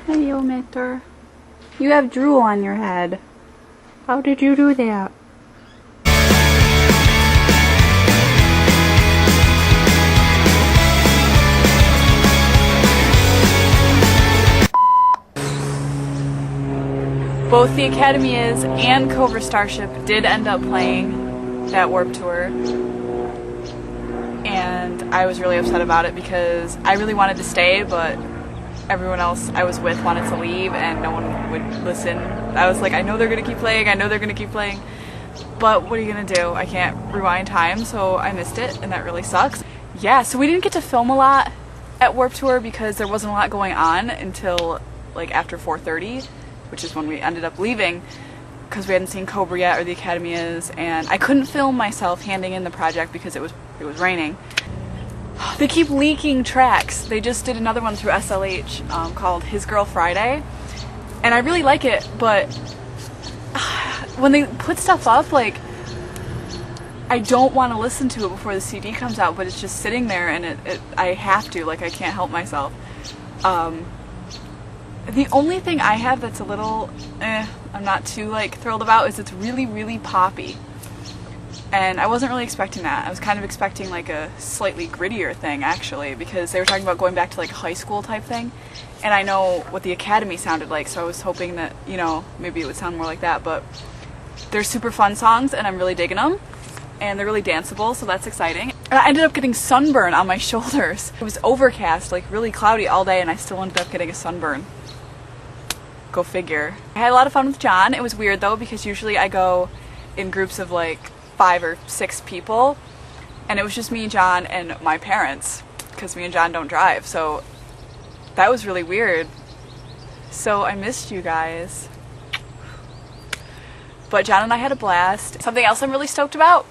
Hey, omitter. You have drool on your head. How did you do that? Both the Academias and Cobra Starship did end up playing that Warped Tour, and I was really upset about it because I really wanted to stay, but everyone else I was with wanted to leave and no one would listen. I was like, I know they're gonna keep playing, I know they're gonna keep playing, but what are you gonna do? I can't rewind time, so I missed it, and that really sucks. Yeah, so we didn't get to film a lot at Warped Tour because there wasn't a lot going on until like after 4:30, which is when we ended up leaving because we hadn't seen Cobra yet or the Academias, and I couldn't film myself handing in the project because it was raining. They keep leaking tracks. They just did another one through SLH called His Girl Friday, and I really like it, but when they put stuff up, like, I don't want to listen to it before the CD comes out, but it's just sitting there, and I have to, like, I can't help myself. The only thing I have that's a little I'm not too like thrilled about is it's really, really poppy. And I wasn't really expecting that. I was kind of expecting like a slightly grittier thing actually, because they were talking about going back to like a high school type thing. And I know what the Academy sounded like, so I was hoping that, you know, maybe it would sound more like that, but they're super fun songs and I'm really digging them. And they're really danceable, so that's exciting. And I ended up getting sunburn on my shoulders. It was overcast, like really cloudy all day, and I still ended up getting a sunburn. Go figure. I had a lot of fun with John. It was weird though, because usually I go in groups of like 5 or 6 people, and it was just me, John, and my parents, because me and John don't drive, so that was really weird. So I missed you guys. But John and I had a blast. Something else I'm really stoked about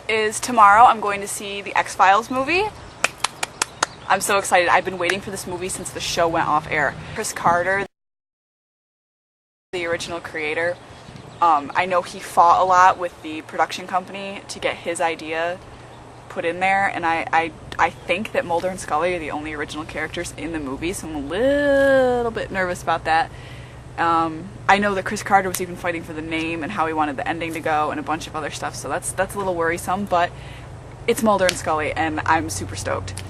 is tomorrow I'm going to see the X-Files movie. I'm so excited. I've been waiting for this movie since the show went off air. Chris Carter, the original creator, I know he fought a lot with the production company to get his idea put in there, and I think that Mulder and Scully are the only original characters in the movie, so I'm a little bit nervous about that. I know that Chris Carter was even fighting for the name and how he wanted the ending to go and a bunch of other stuff, so that's a little worrisome, but it's Mulder and Scully and I'm super stoked.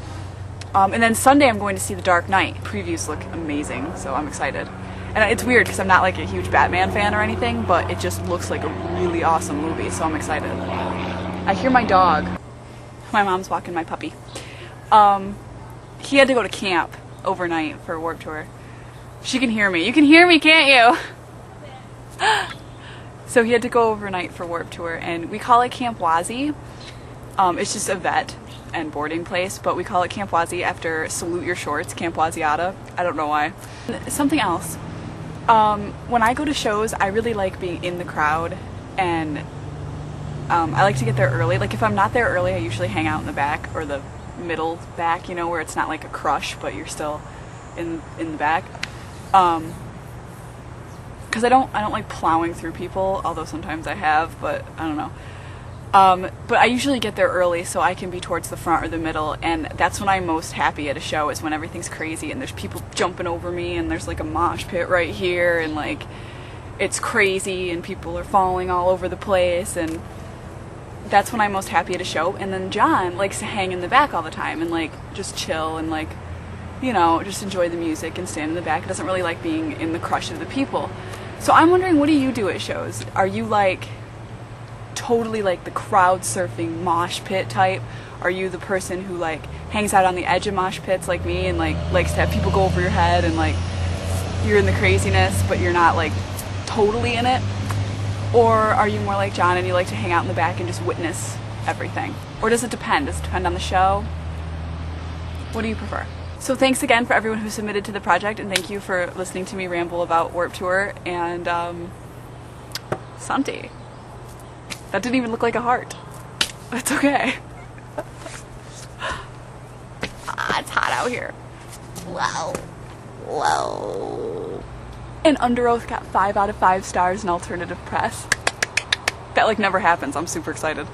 And then Sunday I'm going to see The Dark Knight. Previews look amazing, so I'm excited. And it's weird because I'm not like a huge Batman fan or anything, but it just looks like a really awesome movie, so I'm excited. I hear my dog. My mom's walking my puppy. He had to go to camp overnight for Warped Tour. She can hear me. You can hear me, can't you? So he had to go overnight for Warped Tour, and we call it Camp Wazzy. It's just a vet and boarding place, but we call it Camp Wazzy after Salute Your Shorts, Camp Waziata. I don't know why. Something else. When I go to shows, I really like being in the crowd, and I like to get there early. Like if I'm not there early, I usually hang out in the back or the middle back, you know, where it's not like a crush, but you're still in the back. Because I don't like plowing through people, although sometimes I have, but I don't know. But I usually get there early so I can be towards the front or the middle, and that's when I'm most happy at a show, is when everything's crazy and there's people jumping over me and there's like a mosh pit right here and like it's crazy and people are falling all over the place, and that's when I'm most happy at a show. And then John likes to hang in the back all the time and like just chill and like, you know, just enjoy the music and stand in the back. He doesn't really like being in the crush of the people. So I'm wondering, what do you do at shows? Are you like totally like the crowd surfing mosh pit type? Are you the person who like hangs out on the edge of mosh pits like me and like likes to have people go over your head and like you're in the craziness but you're not like totally in it? Or are you more like John and you like to hang out in the back and just witness everything? Or does it depend? Does it depend on the show? What do you prefer? So thanks again for everyone who submitted to the project, and thank you for listening to me ramble about Warped Tour and Santi. That didn't even look like a heart. It's okay. It's hot out here. Whoa. Whoa. And Under Oath got 5 out of 5 stars in alternative press. That like never happens. I'm super excited.